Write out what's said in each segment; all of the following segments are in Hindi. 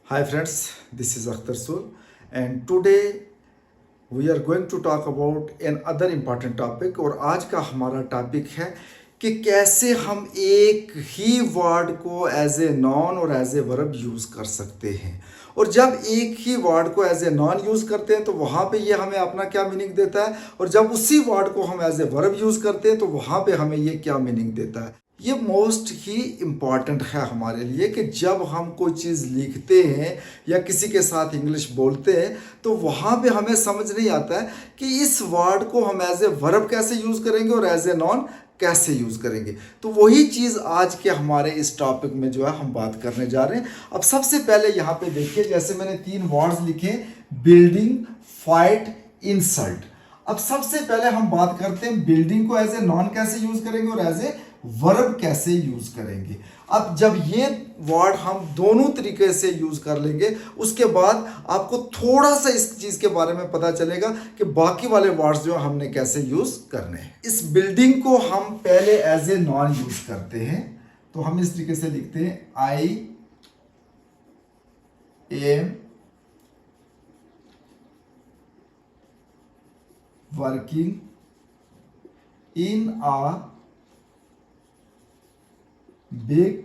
Hi friends, this is Akhtar Sool and today we are going to talk about another important topic। और आज का हमारा टॉपिक है कि कैसे हम एक ही वर्ड को एज ए नॉन और एज ए वर्ब यूज़ कर सकते हैं। और जब एक ही वर्ड को एज ए नॉन यूज़ करते हैं तो वहाँ पे ये हमें अपना क्या मीनिंग देता है, और जब उसी वर्ड को हम एज ए वर्ब यूज़ करते हैं तो वहाँ पे हमें ये क्या मीनिंग देता है। ये मोस्ट ही इम्पॉर्टेंट है हमारे लिए कि जब हम कोई चीज़ लिखते हैं या किसी के साथ इंग्लिश बोलते हैं तो वहाँ पे हमें समझ नहीं आता है कि इस वर्ड को हम एज ए वर्ब कैसे यूज़ करेंगे और एज ए नॉन कैसे यूज़ करेंगे। तो वही चीज़ आज के हमारे इस टॉपिक में जो है हम बात करने जा रहे हैं। अब सबसे पहले यहाँ पे देखिए, जैसे मैंने 3 वर्ड्स लिखे, बिल्डिंग, फाइट, इंसल्ट। अब सबसे पहले हम बात करते हैं बिल्डिंग को एज ए नॉन कैसे यूज़ करेंगे और एज ए वर्ब कैसे यूज करेंगे। अब जब ये वर्ड हम दोनों तरीके से यूज कर लेंगे उसके बाद आपको थोड़ा सा इस चीज के बारे में पता चलेगा कि बाकी वाले वर्ड्स जो हमने कैसे यूज करने हैं। इस बिल्डिंग को हम पहले एज ए नॉन यूज करते हैं, तो हम इस तरीके से लिखते हैं, I am working in a big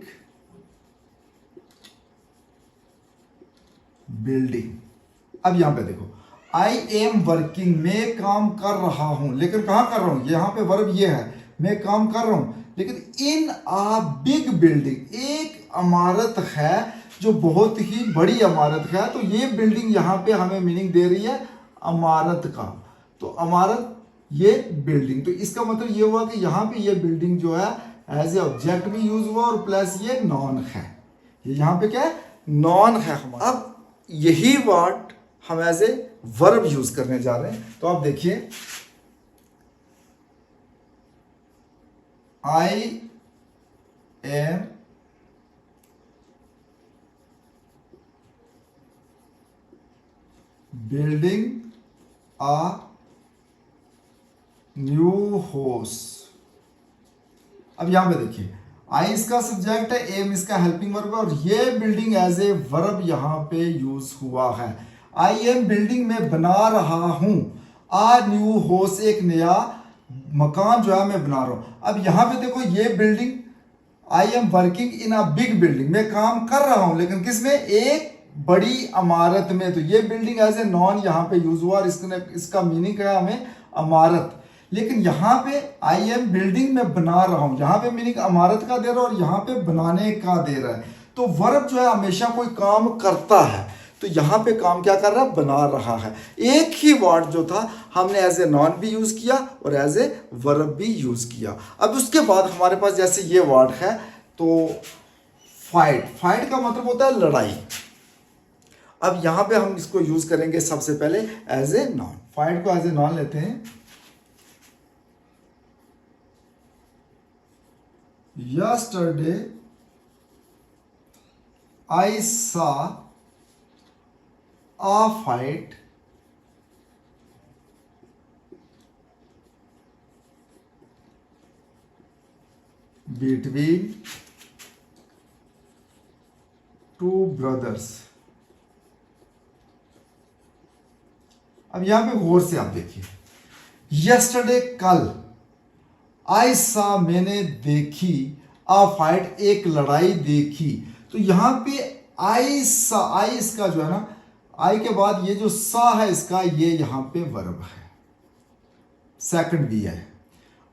building. अब यहां पे देखो, आई एम वर्किंग, मैं काम कर रहा हूं, लेकिन कहां कर रहा हूं, यहां पे वर्ब ये है, मैं काम कर रहा हूं, लेकिन इन आ बिग बिल्डिंग, एक इमारत है जो बहुत ही बड़ी इमारत है। तो ये बिल्डिंग यहां पे हमें मीनिंग दे रही है इमारत का। तो इमारत, ये बिल्डिंग, तो इसका मतलब ये हुआ कि यहां पे ये बिल्डिंग जो है एज ए ऑब्जेक्ट भी यूज हुआ और प्लस ये नॉन है। ये यहां पे क्या है, नॉन है हमारा। अब यही वर्ड हम एज ए वर्ब यूज करने जा रहे हैं। तो आप देखिए, I am building a new house. अब यहां पे देखिए, आई इसका सब्जेक्ट है, एम इसका हेल्पिंग वर्ब है, और ये बिल्डिंग एज ए वर्ब यहां पे यूज हुआ है। आई एम बिल्डिंग में बना रहा हूं, आ न्यू हाउस, एक नया मकान जो है मैं बना रहा हूं। अब यहां पे देखो, ये building, I am working in a big building, मैं काम कर रहा हूं लेकिन किसमें, एक बड़ी इमारत में। तो ये बिल्डिंग एज ए नॉन यहां पे यूज हुआ और इसका मीनिंग है हमें इमारत। लेकिन यहां पे आई एम बिल्डिंग में बना रहा हूं, यहां पे मीनिंग इमारत का दे रहा है और यहां पे बनाने का दे रहा है। तो वर्ब जो है हमेशा कोई काम करता है, तो यहां पे काम क्या कर रहा है, बना रहा है। एक ही वर्ड जो था हमने एज ए नॉन भी यूज किया और एज ए वर्ब भी यूज किया। अब उसके बाद हमारे पास जैसे ये वर्ड है, तो फाइट, फाइट का मतलब होता है लड़ाई। अब यहां पे हम इसको यूज करेंगे सबसे पहले एज ए नॉन। फाइट को एज ए नॉन लेते हैं, yesterday I saw a fight between two brothers। अब यहां पे गौर से आप देखिए, yesterday कल, आई सा मैंने देखी, आ फाइट एक लड़ाई देखी। तो यहां पे आई सा, आई इसका जो है ना, आई के बाद ये जो सा है इसका, ये यहां पे वर्ब है, सेकंड भी है।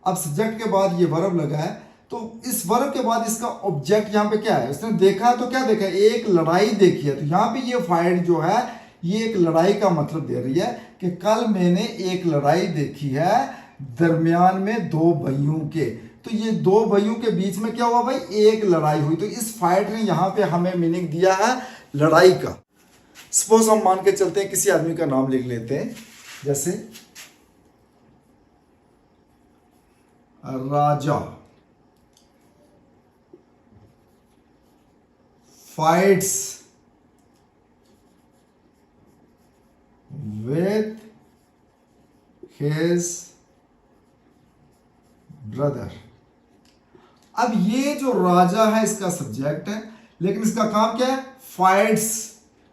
अब सब्जेक्ट के बाद ये वर्ब लगा है, तो इस वर्ब के बाद इसका ऑब्जेक्ट यहां पे क्या है, उसने देखा है, तो क्या देखा है, एक लड़ाई देखी है। तो यहां पे ये फाइट जो है ये एक लड़ाई का मतलब दे रही है कि कल मैंने एक लड़ाई देखी है दरमियान में दो भाइयों के। तो ये दो भाइयों के बीच में क्या हुआ भाई, एक लड़ाई हुई। तो इस फाइट ने यहां पे हमें मीनिंग दिया है लड़ाई का। सपोज हम मान के चलते हैं, किसी आदमी का नाम लिख लेते हैं, जैसे राजा फाइट्स विथ हिज ब्रदर। अब ये जो राजा है इसका सब्जेक्ट है, लेकिन इसका काम क्या है, फाइट्स।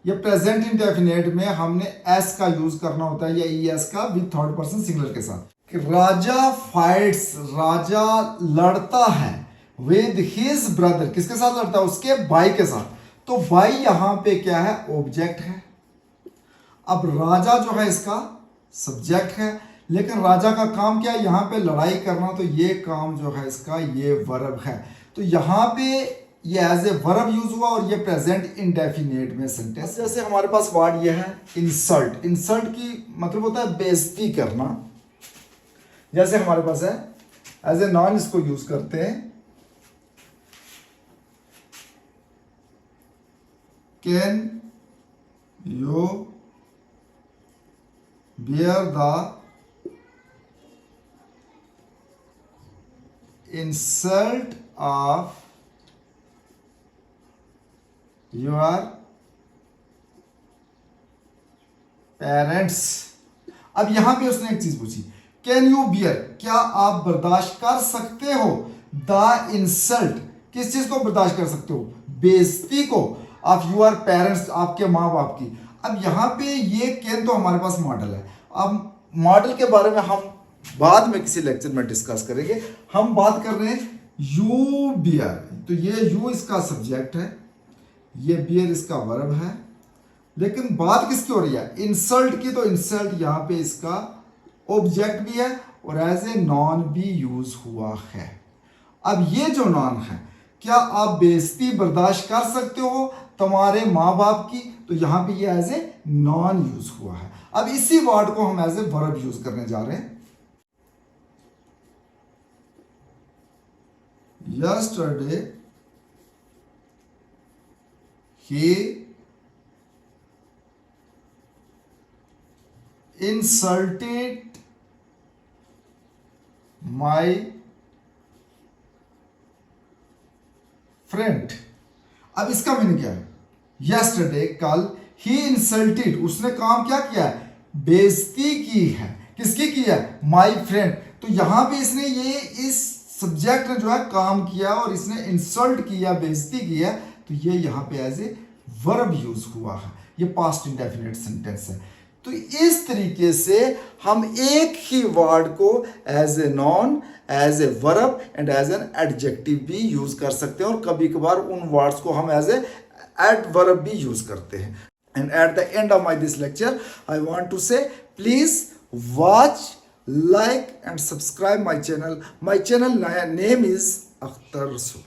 ये प्रेजेंट इंडेफिनिट में हमने एस का यूज करना होता है या ई एस का विद थर्ड पर्सन सिंगुलर के साथ। कि राजा फाइट्स, राजा लड़ता है विद हिज ब्रदर, किसके साथ लड़ता है? उसके भाई के साथ। तो भाई यहां पे क्या है? ऑब्जेक्ट है। अब राजा जो है इसका सब्जेक्ट है, लेकिन राजा का काम क्या है? यहां पे लड़ाई करना। तो ये काम जो है इसका ये वर्ब है। तो यहां पे ये एज ए वर्ब यूज हुआ और ये प्रेजेंट इंडेफिनिट में सेंटेंस। जैसे हमारे पास वर्ड ये है इंसल्ट। इंसल्ट की मतलब होता है बेइज्जती करना। जैसे हमारे पास है एज ए नॉन, इसको यूज करते हैं, can you bear the insult of your parents। अब यहां पे उसने एक चीज पूछी, कैन यू बियर, क्या आप बर्दाश्त कर सकते हो? द इंसल्ट, किस चीज को बर्दाश्त कर सकते हो? बेइज्जती को, ऑफ यूर पेरेंट्स, आपके माँ बाप की। अब यहाँ पे ये कैन तो हमारे पास मॉडल है। अब मॉडल के बारे में हम बाद में किसी लेक्चर में डिस्कस करेंगे। हम बात कर रहे हैं यू बियर। तो ये यू इसका सब्जेक्ट है, ये बियर इसका वर्ब है, लेकिन बात किसकी हो रही है? इंसल्ट की। तो इंसल्ट यहाँ पे इसका ऑब्जेक्ट भी है और एज ए नॉन भी यूज हुआ है। अब ये जो नॉन है, क्या आप बेइज्जती बर्दाश्त कर सकते हो तुम्हारे माँ बाप की? तो यहां पे ये एज ए नॉन यूज हुआ है। अब इसी वर्ड को हम एज ए वर्ब यूज करने जा रहे हैं। Yesterday he insulted my friend. अब इसका मीनिंग क्या है? यस्टरडे, कल, ही इंसल्टेड, उसने काम क्या किया है? बेइज्जती की है। किसकी की है? My friend. तो यहां पे इसने ये इस सब्जेक्ट ने जो है काम किया और इसने इंसल्ट किया, बेइज्जती की है। तो ये यहां पे एज ए वर्ब यूज हुआ है। ये पास्ट इंडेफिनिट सेंटेंस है। तो इस तरीके से हम एक ही वर्ड को as a noun, as a verb and as an adjective भी यूज कर सकते हैं, और कभी कभार उन वर्ड्स को हम एज ए एडवर्ब भी यूज करते हैं। And at the end of my this lecture I want to say please watch, like and subscribe my channel. My channel name is Akhtar रसूल।